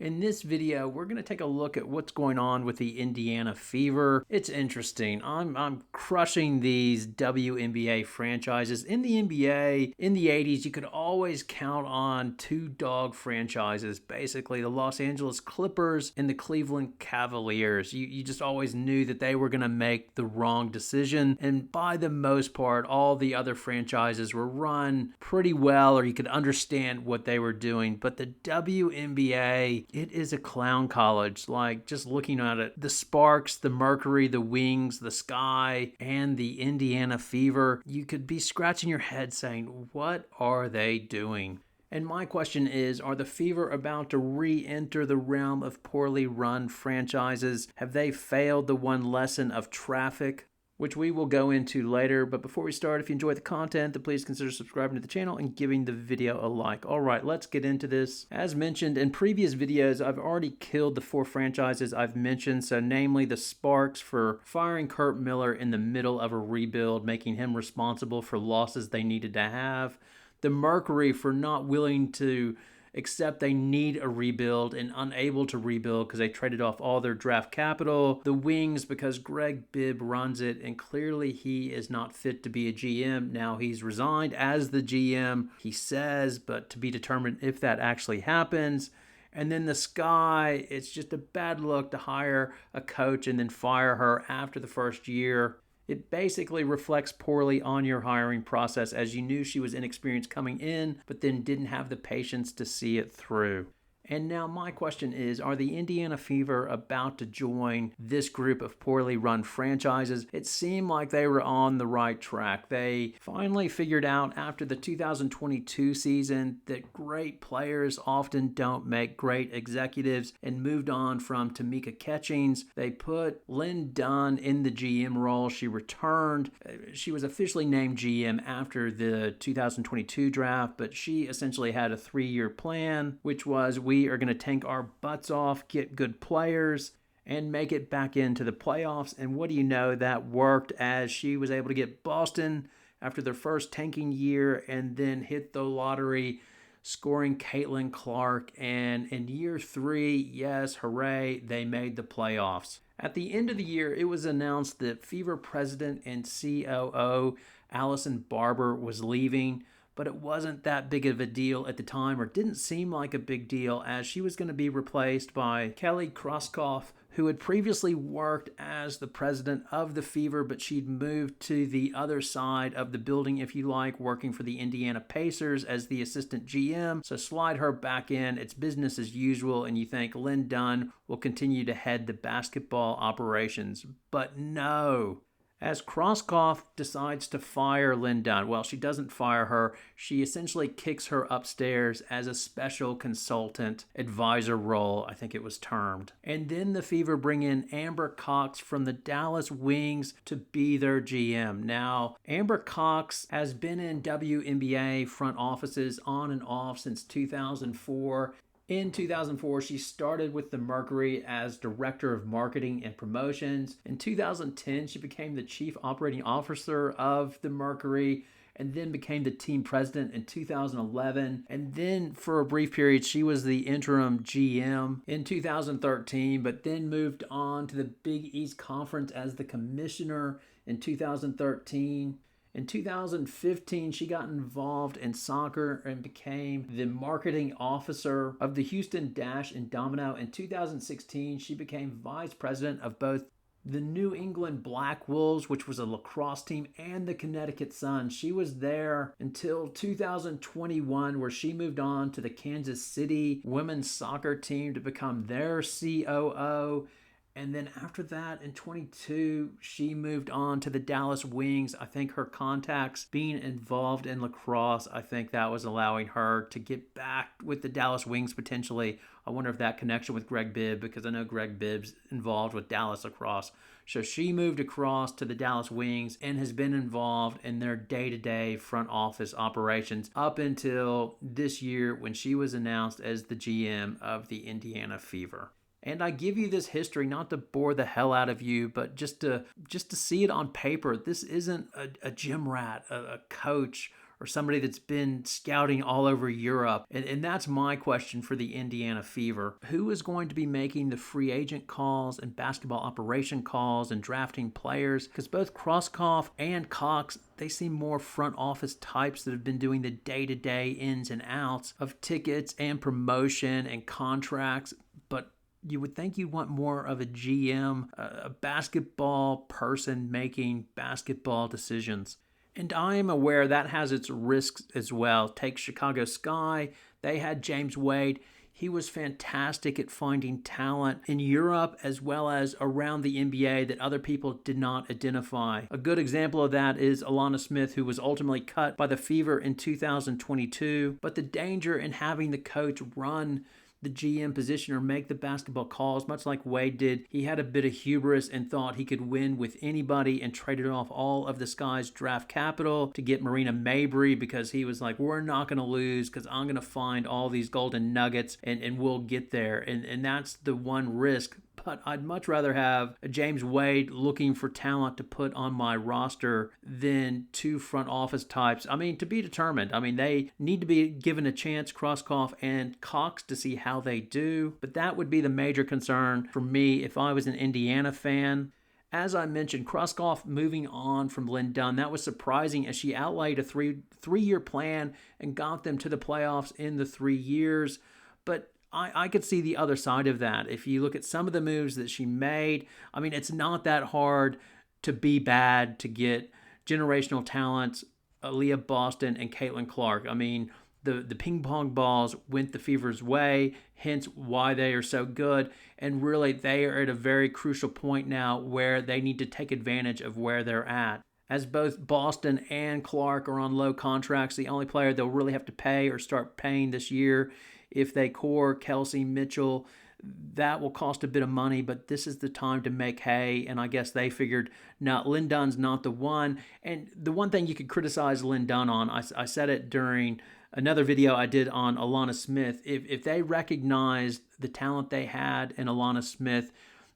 In this video, we're going to take a look at what's going on with the Indiana Fever. It's interesting. I'm crushing these WNBA franchises. In the NBA, in the 80s, you could always count on two dog franchises, basically the Los Angeles Clippers and the Cleveland Cavaliers. You just always knew that they were going to make the wrong decision. And by the most part, all the other franchises were run pretty well, or you could understand what they were doing. But the WNBA, it is a clown college. Like, just looking at it, the Sparks, the Mercury, the Wings, the Sky, and the Indiana Fever, you could be scratching your head saying, what are they doing? And my question is, are the Fever about to re-enter the realm of poorly run franchises? Have they failed the one lesson of traffic, which we will go into later? But before we start, if you enjoy the content, then please consider subscribing to the channel and giving the video a like. All right, let's get into this. As mentioned in previous videos, I've already killed the four franchises I've mentioned, so namely the Sparks for firing Kurt Miller in the middle of a rebuild, making him responsible for losses they needed to have. The Mercury for not willing to except they need a rebuild and unable to rebuild because they traded off all their draft capital. The Wings because Greg Bibb runs it and clearly he is not fit to be a GM. Now he's resigned as the GM, he says, but to be determined if that actually happens. And then the Sky, it's just a bad look to hire a coach and then fire her after the first year. It basically reflects poorly on your hiring process, as you knew she was inexperienced coming in, but then didn't have the patience to see it through. And now my question is, are the Indiana Fever about to join this group of poorly run franchises? It seemed like they were on the right track. They finally figured out after the 2022 season that great players often don't make great executives and moved on from Tamika Catchings. They put Lin Dunn in the GM role. She returned. She was officially named GM after the 2022 draft, but she essentially had a 3-year plan, which was we are going to tank our butts off, get good players, and make it back into the playoffs. And what do you know, that worked, as she was able to get Boston after their first tanking year and then hit the lottery, scoring Caitlin Clark. And in year 3, yes, hooray, they made the playoffs. At the end of the year, it was announced that Fever president and COO Allison Barber was leaving, but it wasn't that big of a deal at the time, or didn't seem like a big deal, as she was going to be replaced by Kelly Kroskoff, who had previously worked as the president of the Fever, but she'd moved to the other side of the building, if you like, working for the Indiana Pacers as the assistant GM. So slide her back in. It's business as usual, and you think Lin Dunn will continue to head the basketball operations. But no. As Kroskoff decides to fire Lin Dunn, well, she doesn't fire her. She essentially kicks her upstairs as a special consultant advisor role, I think it was termed. And then the Fever bring in Amber Cox from the Dallas Wings to be their GM. Now, Amber Cox has been in WNBA front offices on and off since 2004. In 2004, she started with the Mercury as Director of Marketing and Promotions. In 2010, she became the Chief Operating Officer of the Mercury and then became the team president in 2011. And then for a brief period, she was the interim GM in 2013, but then moved on to the Big East Conference as the commissioner in 2013. In 2015, she got involved in soccer and became the marketing officer of the Houston Dash and Domino. In 2016, she became vice president of both the New England Black Wolves, which was a lacrosse team, and the Connecticut Sun. She was there until 2021, where she moved on to the Kansas City women's soccer team to become their COO. And then after that, in 22, she moved on to the Dallas Wings. I think her contacts being involved in lacrosse, I think that was allowing her to get back with the Dallas Wings potentially. I wonder if that connection with Greg Bibb, because I know Greg Bibb's involved with Dallas lacrosse. So she moved across to the Dallas Wings and has been involved in their day-to-day front office operations up until this year when she was announced as the GM of the Indiana Fever. And I give you this history not to bore the hell out of you, but just to see it on paper. This isn't a gym rat, a coach, or somebody that's been scouting all over Europe? And that's my question for the Indiana Fever. Who is going to be making the free agent calls and basketball operation calls and drafting players? Because both Krosskoff and Cox, they seem more front office types that have been doing the day-to-day ins and outs of tickets and promotion and contracts. But you would think you'd want more of a GM, a basketball person making basketball decisions. And I am aware that has its risks as well. Take Chicago Sky. They had James Wade. He was fantastic at finding talent in Europe as well as around the NBA that other people did not identify. A good example of that is Alana Smith, who was ultimately cut by the Fever in 2022. But the danger in having the coach run the GM position or make the basketball calls, much like Wade did, he had a bit of hubris and thought he could win with anybody and traded off all of the Sky's draft capital to get Marina Mabry because he was like, we're not going to lose because I'm going to find all these golden nuggets and we'll get there. And that's the one risk. But I'd much rather have a James Wade looking for talent to put on my roster than two front office types. I mean, to be determined. I mean, they need to be given a chance, Krosskoff and Cox, to see how they do. But that would be the major concern for me if I was an Indiana fan. As I mentioned, Krosskoff moving on from Lin Dunn, that was surprising as she outlaid a three-year plan and got them to the playoffs in the 3 years. But I could see the other side of that. If you look at some of the moves that she made, I mean, it's not that hard to be bad to get generational talents, Aaliyah Boston and Caitlin Clark. I mean, the ping pong balls went the Fever's way, hence why they are so good. And really, they are at a very crucial point now where they need to take advantage of where they're at. As both Boston and Clark are on low contracts, the only player they'll really have to pay or start paying this year, if they core Kelsey Mitchell, that will cost a bit of money, but this is the time to make hay. And I guess they figured, no, Lin Dunn's not the one. And the one thing you could criticize Lin Dunn on, I said it during another video I did on Alana Smith. If they recognized the talent they had in Alana Smith,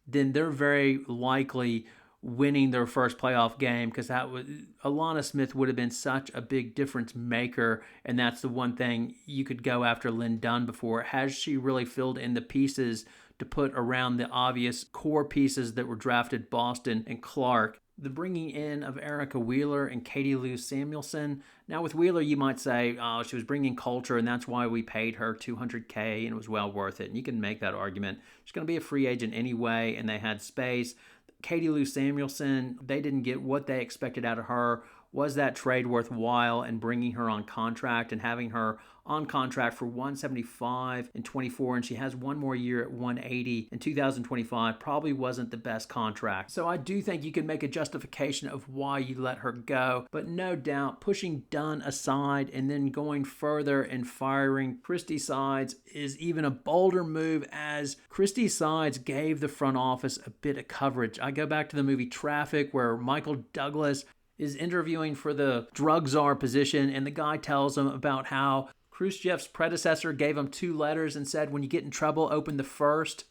then they're very likely winning their first playoff game, because Alana Smith would have been such a big difference maker, and that's the one thing you could go after Lin Dunn before. Has she really filled in the pieces to put around the obvious core pieces that were drafted, Boston and Clark? The bringing in of Erica Wheeler and Katie Lou Samuelson. Now with Wheeler, you might say, oh, she was bringing culture and that's why we paid her $200K and it was well worth it. And you can make that argument. She's going to be a free agent anyway, and they had space. Katie Lou Samuelson, they didn't get what they expected out of her. Was that trade worthwhile, and bringing her on contract and having her on contract for $175 in 24, and she has one more year at $180 in 2025, probably wasn't the best contract. So I do think you can make a justification of why you let her go, but no doubt pushing Dunn aside and then going further and firing Christie Sides is even a bolder move, as Christie Sides gave the front office a bit of coverage. I go back to the movie Traffic, where Michael Douglas is interviewing for the drug czar position, and the guy tells him about how Khrushchev's predecessor gave him 2 letters and said, when you get in trouble, open the first.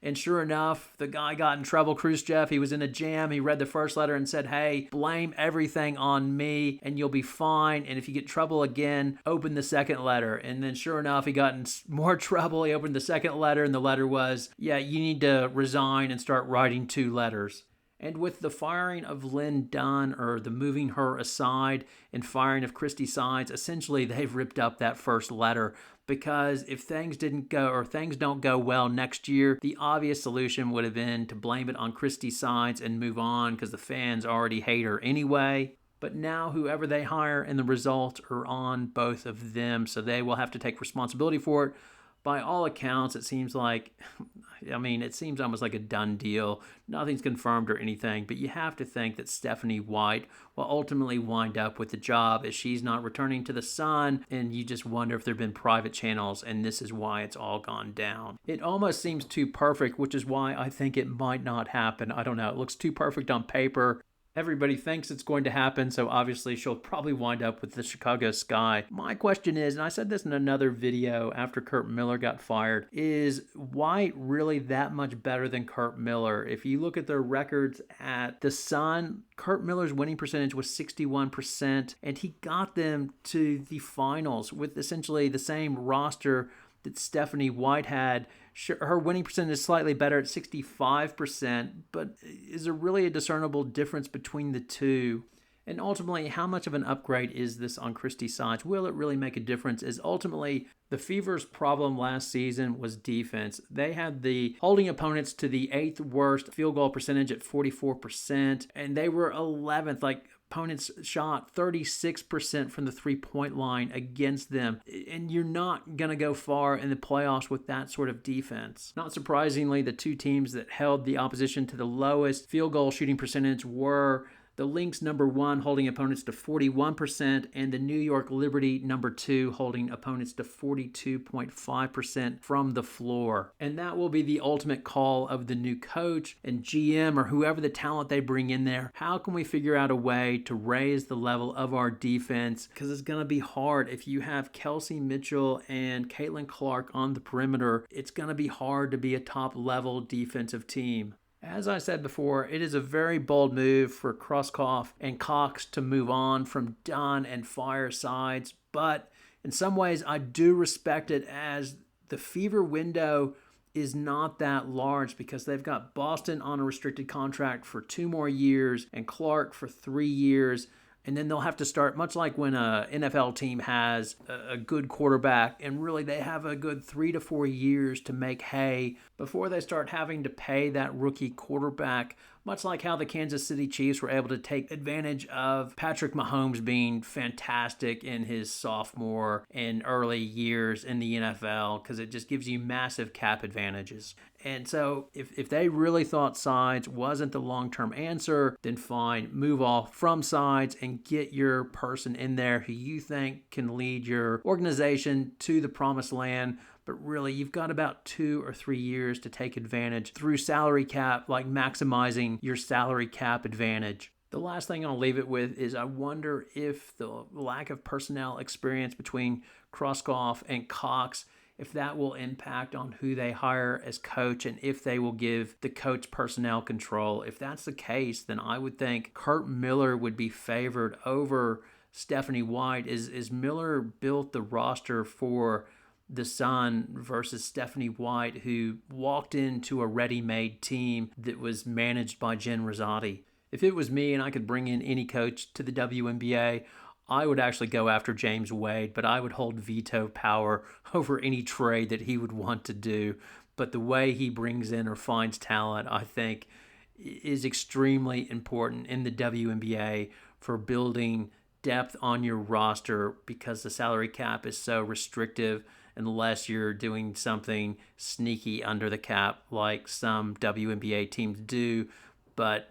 And sure enough, the guy got in trouble, Khrushchev. He was in a jam. He read the first letter and said, hey, blame everything on me and you'll be fine. And if you get in trouble again, open the second letter. And then sure enough, he got in more trouble. He opened the second letter, and the letter was, yeah, you need to resign and start writing 2 letters. And with the firing of Lin Dunn, or the moving her aside and firing of Christie Sides, essentially they've ripped up that first letter, because if things don't go well next year, the obvious solution would have been to blame it on Christie Sides and move on, because the fans already hate her anyway. But now whoever they hire, and the results are on both of them, so they will have to take responsibility for it. By all accounts, it seems almost like a done deal. Nothing's confirmed or anything, but you have to think that Stephanie White will ultimately wind up with the job, as she's not returning to the Sun, and you just wonder if there have been private channels, and this is why it's all gone down. It almost seems too perfect, which is why I think it might not happen. I don't know. It looks too perfect on paper. Everybody thinks it's going to happen, so obviously she'll probably wind up with the Chicago Sky. My question is, and I said this in another video after Kurt Miller got fired, is White really that much better than Kurt Miller? If you look at their records at the Sun, Kurt Miller's winning percentage was 61%, and he got them to the finals with essentially the same roster that Stephanie White had. Her winning percentage is slightly better at 65%, but is there really a discernible difference between the two? And ultimately, how much of an upgrade is this on Christie Sides? Will it really make a difference? Is ultimately the Fever's problem last season was defense. They had the holding opponents to the 8th worst field goal percentage at 44%, and they were 11th. Opponents shot 36% from the three-point line against them, and you're not going to go far in the playoffs with that sort of defense. Not surprisingly, the two teams that held the opposition to the lowest field goal shooting percentage were the Lynx number 1 holding opponents to 41%, and the New York Liberty number 2 holding opponents to 42.5% from the floor. And that will be the ultimate call of the new coach and GM or whoever the talent they bring in there. How can we figure out a way to raise the level of our defense? Because it's going to be hard. If you have Kelsey Mitchell and Caitlin Clark on the perimeter, it's going to be hard to be a top-level defensive team. As I said before, it is a very bold move for Krauskopf and Cox to move on from Dunn and Fire Sides, but in some ways I do respect it, as the Fever window is not that large because they've got Boston on a restricted contract for 2 more years and Clark for 3 years. And then they'll have to start, much like when an NFL team has a good quarterback, and really they have a good 3 to 4 years to make hay before they start having to pay that rookie quarterback, much like how the Kansas City Chiefs were able to take advantage of Patrick Mahomes being fantastic in his sophomore and early years in the NFL, because it just gives you massive cap advantages. And so if they really thought Sides wasn't the long-term answer, then fine, move off from Sides and get your person in there who you think can lead your organization to the promised land. But really, you've got about 2 or 3 years to take advantage through salary cap, maximizing your salary cap advantage. The last thing I'll leave it with is I wonder if the lack of personnel experience between Krauskopf and Cox, if that will impact on who they hire as coach and if they will give the coach personnel control. If that's the case, then I would think Kurt Miller would be favored over Stephanie White. Is Miller built the roster for the Sun versus Stephanie White, who walked into a ready-made team that was managed by Jen Rosati? If it was me and I could bring in any coach to the WNBA, I would actually go after James Wade, but I would hold veto power over any trade that he would want to do. But the way he brings in or finds talent, I think, is extremely important in the WNBA for building depth on your roster, because the salary cap is so restrictive unless you're doing something sneaky under the cap like some WNBA teams do. But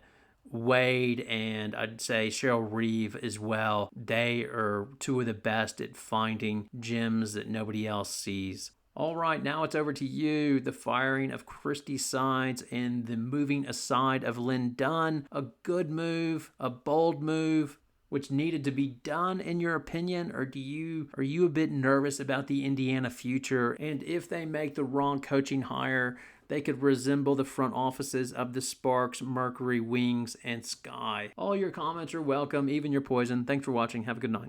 Wade and I'd say Cheryl Reeve as well, they are 2 of the best at finding gems that nobody else sees. All right, now it's over to you. The firing of Christie Sides and the moving aside of Lin Dunn. A good move, a bold move, which needed to be done in your opinion, or are you a bit nervous about the Indiana future? And if they make the wrong coaching hire, they could resemble the front offices of the Sparks, Mercury, Wings, and Sky. All your comments are welcome, even your poison. Thanks for watching. Have a good night.